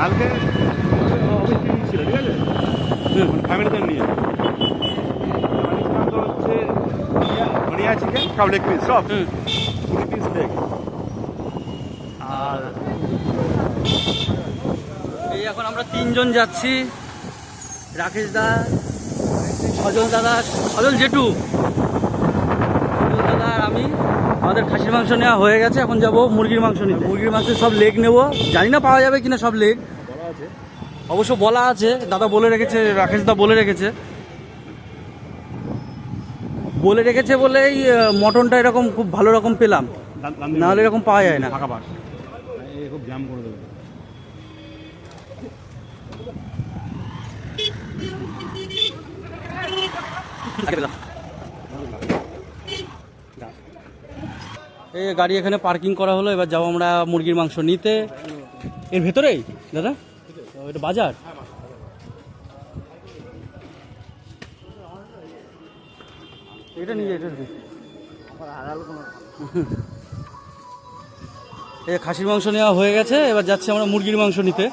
কালকে অফিস ছিল, ঠিক আছে, ফ্যামিলিতে নিয়ে তো হচ্ছে ধনিয়া চিকেন, সব লেগ পিস, সব 20 পিস লেগ। আর এই এখন আমরা তিনজন যাচ্ছি, রাকেশ দা, সজল দাদা, সজল জেঠু, সজল দাদা আর আমি। আমাদের খাসির মাংস নেওয়া হয়ে গেছে, এখন যাব মুরগির মাংস নিতে। মুরগির মাংসের সব লেগ নেব, জানি না পাওয়া যাবে কিনা সব লেগ, অবশ্য বলা আছে, দাদা বলে রেখেছে, রাকেশ দা বলে রেখেছে বলেই মটনটা এরকম খুব ভালো রকম পেলাম, নাহলে এরকম পাওয়া যায় না। ফাঁকা পাস খুব জ্যাম করে দেবে। এই গাড়ি এখানে পার্কিং করা হলো, এবার যাবো আমরা মুরগির মাংস নিতে। এর ভেতরেই দাদা এটা বাজার। এটা নিয়ে এটা এই খাসির মাংস নেওয়া হয়ে গেছে, এবার যাচ্ছি আমরা মুরগির মাংস নিতে।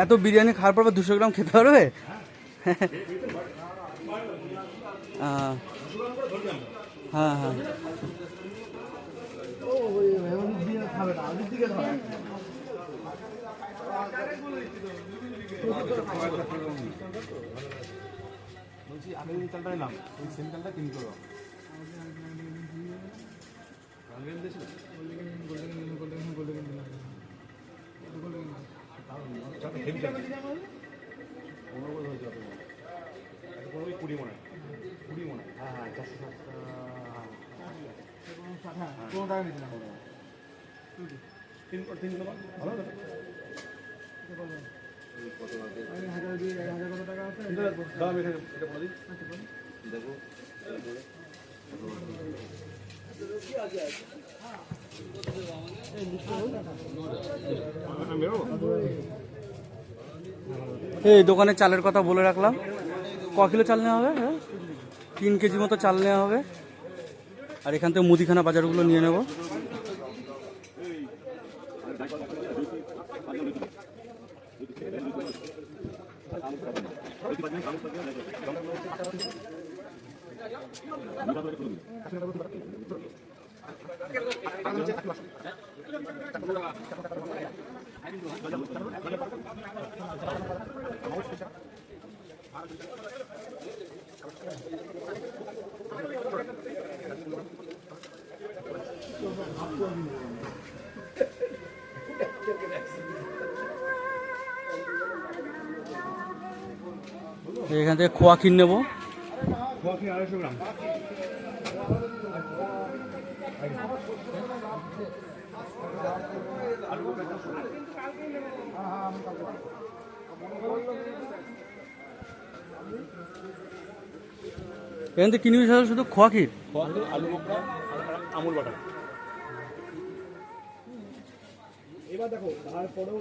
এত বিরিয়ানি খাওয়ার পর 200 গ্রাম খেতে পারবে? হ্যাঁ হ্যাঁ, বলছি আমি এই চালটা নিলাম, ওই সেম চালটা কিনতে হবে। কুড়ি মনে হয়, হ্যাঁ হ্যাঁ, 460 কোনো টাকা নিতে না, তিন ভালো এই দোকানে চালের কথা বলে রাখলাম, ক কিলো চাল নেওয়া হবে? 3 কেজি মতো চাল নেওয়া হবে। আর এখান থেকে মুদিখানা বাজারগুলো নিয়ে নেব। এখান থেকে খোয়া কিনে নেবো, খোয়া কি 250 গ্রাম। এখান থেকে কিনবি শুধু খোয়া ক্ষীর, আলু বোখরা, আমুল বাটার। এবার দেখো তারপরেও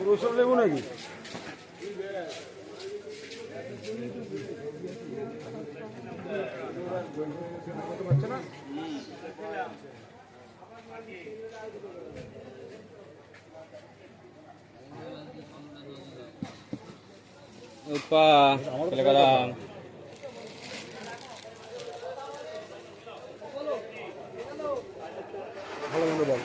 রসুন লেবু নাকি? ভালো মন্দ বল।